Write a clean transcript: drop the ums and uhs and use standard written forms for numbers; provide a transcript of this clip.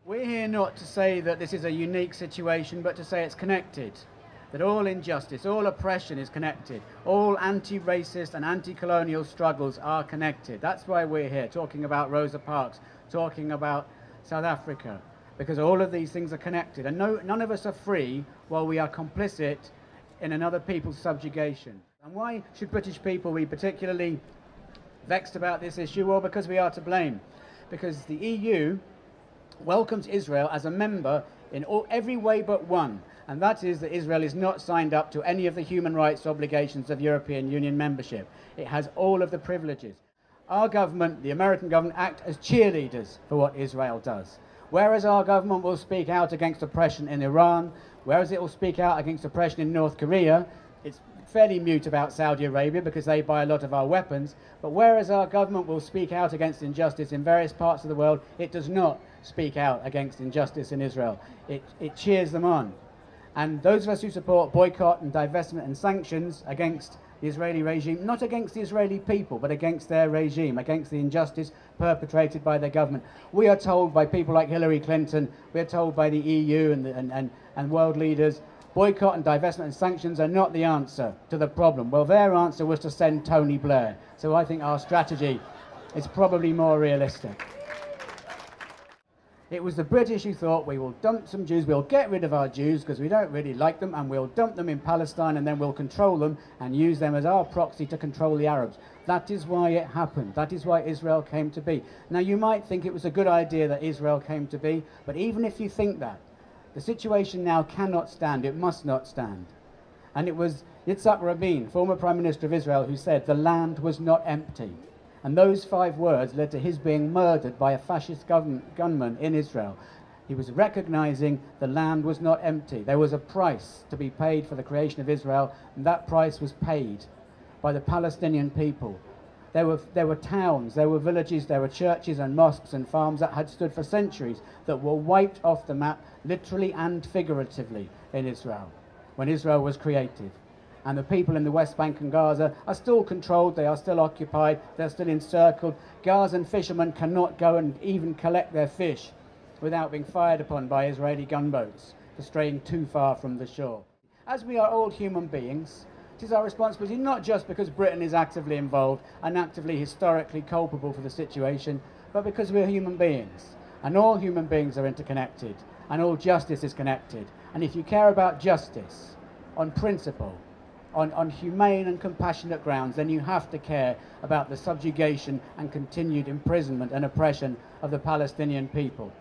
We're here not to say that this is a unique situation, but to say it's connected. That all injustice, all oppression is connected. All anti-racist and anti-colonial struggles are connected. That's why we're here, talking about Rosa Parks, talking about South Africa, because all of these things are connected. And none of us are free while we are complicit in another people's subjugation. And why should British people be particularly vexed about this issue? Well, because we are to blame. Because the EU welcomes Israel as a member in every way but one, and that is that Israel is not signed up to any of the human rights obligations of European Union membership. It has all of the privileges. Our government, the American government, act as cheerleaders for what Israel does. Whereas our government will speak out against oppression in Iran, whereas it will speak out against oppression in North Korea, it's fairly mute about Saudi Arabia because they buy a lot of our weapons. But whereas our government will speak out against injustice in various parts of the world, it does not speak out against injustice in Israel. It cheers them on. And those of us who support boycott and divestment and sanctions against the Israeli regime, not against the Israeli people, but against their regime, against the injustice perpetrated by their government. We are told by people like Hillary Clinton, we are told by the EU and world leaders, boycott and divestment and sanctions are not the answer to the problem. Well, their answer was to send Tony Blair. So I think our strategy is probably more realistic. It was the British who thought, we will dump some Jews, we'll get rid of our Jews because we don't really like them, and we'll dump them in Palestine, and then we'll control them and use them as our proxy to control the Arabs. That is why it happened. That is why Israel came to be. Now, you might think it was a good idea that Israel came to be, but even if you think that, the situation now cannot stand. It must not stand. And it was Yitzhak Rabin, former Prime Minister of Israel, who said the land was not empty. And those 5 words led to his being murdered by a fascist gunman in Israel. He was recognizing the land was not empty. There was a price to be paid for the creation of Israel, and that price was paid by the Palestinian people. There were towns, there were villages, there were churches and mosques and farms that had stood for centuries that were wiped off the map, literally and figuratively, in Israel, when Israel was created. And the people in the West Bank and Gaza are still controlled, they are still occupied, they're still encircled. Gazan fishermen cannot go and even collect their fish without being fired upon by Israeli gunboats for straying too far from the shore. As we are all human beings, it is our responsibility, not just because Britain is actively involved and actively historically culpable for the situation, but because we're human beings. And all human beings are interconnected, and all justice is connected. And if you care about justice on principle, on humane and compassionate grounds, then you have to care about the subjugation and continued imprisonment and oppression of the Palestinian people.